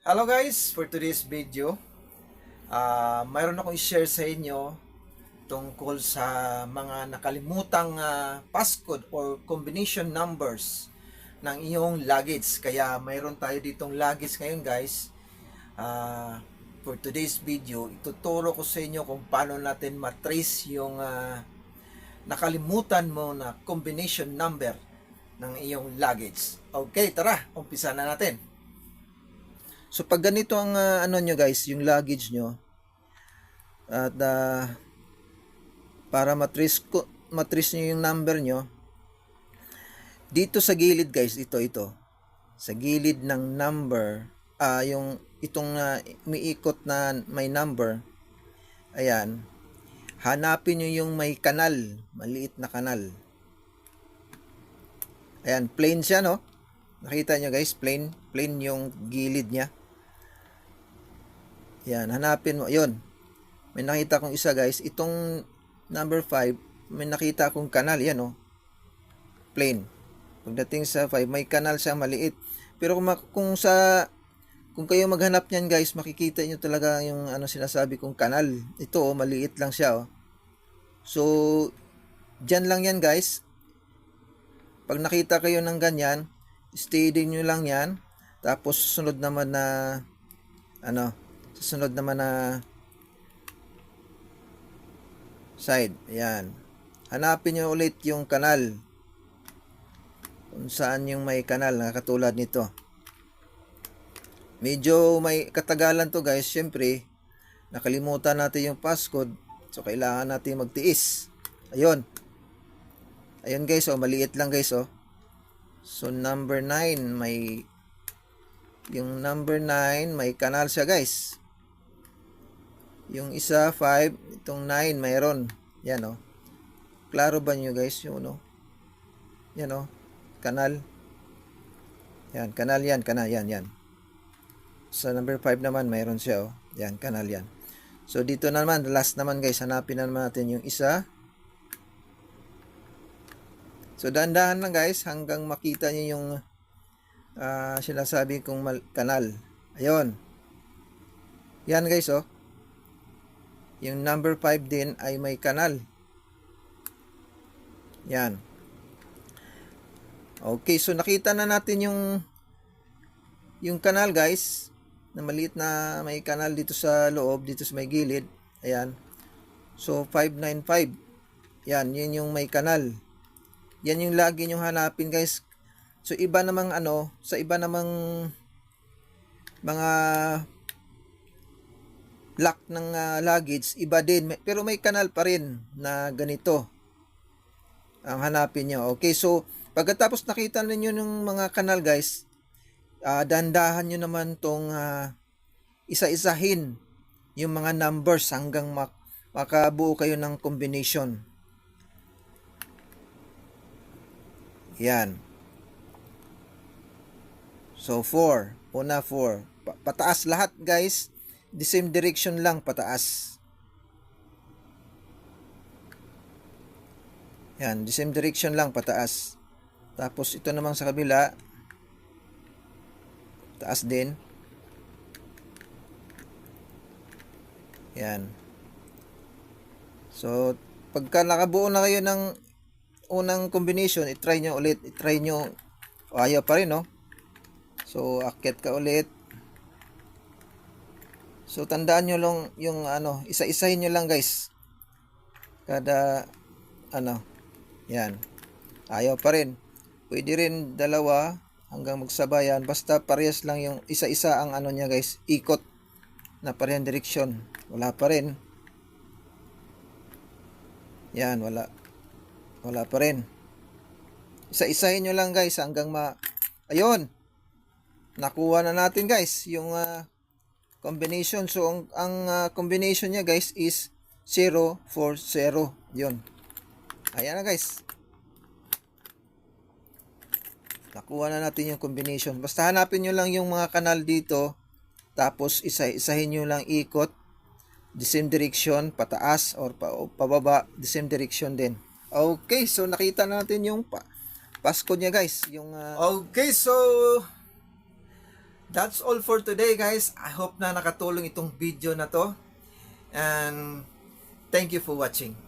Hello guys, for today's video, mayroon akong i-share sa inyo tungkol sa mga nakalimutang passcode or combination numbers ng iyong luggage. Kaya mayroon tayo ditong luggage ngayon guys. For today's video, ituturo ko sa inyo kung paano natin matrace yung nakalimutan mo na combination number ng iyong luggage. Okay, tara, umpisa na natin. So pag ganito ang ano nyo guys, yung luggage nyo at para matrace nyo yung number nyo, dito sa gilid guys, ito sa gilid ng number, yung itong umiikot na may number, ayan, hanapin nyo yung may kanal, maliit na kanal. Ayan, plain siya, no? Nakita nyo guys, plain yung gilid niya. Yan, hanapin mo. Yun. May nakita kong isa guys. Itong number 5, may nakita akong kanal. Yan oh. Plain. Pagdating sa 5, may kanal siya maliit. Pero kung kayo maghanap niyan guys, makikita niyo talaga yung sinasabi kong kanal. Ito oh, maliit lang siya oh. So, dyan lang yan guys. Pag nakita kayo ng ganyan, steady nyo lang yan. Tapos susunod naman na side. Ayan. Hanapin nyo ulit yung kanal. Kung saan yung may kanal na katulad nito. Medyo may katagalan to guys. Siyempre, nakalimutan natin yung passcode. So, kailangan natin magtiis. Ayun. Ayun guys, oh, maliit lang guys, oh. So, number 9, yung number 9, may kanal siya guys. Yung isa, 5, itong 9, mayroon. Yan, oh. Klaro ba nyo guys, yung, no? Yan, oh. Kanal. Yan, kanal yan, yan. Sa number 5 naman, mayroon siya, oh. Yan, kanal yan. So, dito naman, last naman guys, hanapin naman natin yung isa. So, dahan-dahan lang guys, hanggang makita nyo yung sinasabi kong kanal. Ayun. Yan guys, oh. Yung number 5 din ay may kanal. Yan. Okay, so nakita na natin yung kanal guys, na maliit na may kanal dito sa loob, dito sa may gilid. Ayan. So, 595. Yan, yun yung may kanal. Yan yung lagi nyong hanapin guys. So iba namang sa iba namang mga lock ng luggage, iba din. Pero may kanal pa rin na ganito ang hanapin nyo. Okay, so pagkatapos nakita ninyo ng mga kanal guys, dahan-dahan nyo naman tong isa-isahin yung mga numbers hanggang makabuo kayo ng combination. Yan. So, 4. Una, 4. Pataas lahat, guys. The same direction lang, pataas. Yan. The same direction lang, pataas. Tapos, ito naman sa kabila. Taas din. Yan. So, pagka nakabuo na kayo ng unang combination, i-try nyo ulit. Ayaw pa rin, no? So, akyat ka ulit. So, tandaan nyo lang yung isa-isahin nyo lang guys. Kada, yan. Ayaw pa rin. Pwede rin dalawa hanggang magsabayan. Basta parehas lang yung isa-isa ang niya guys. Ikot na parehang direksyon. Wala pa rin. Yan, wala pa rin. Isa-isahin nyo lang guys hanggang ayun. Nakuha na natin guys yung combination. So ang combination niya guys is 0, 4, 0. Yun. Ayan na guys. Nakuha na natin yung combination. Basta hanapin nyo lang yung mga kanal dito. Tapos isa-isahin nyo lang ikot. The same direction, pataas or pababa. The same direction din. Okay, so nakita natin yung passcode niya guys. Okay, so That's all for today, guys. I hope na nakatulong itong video na to. And thank you for watching.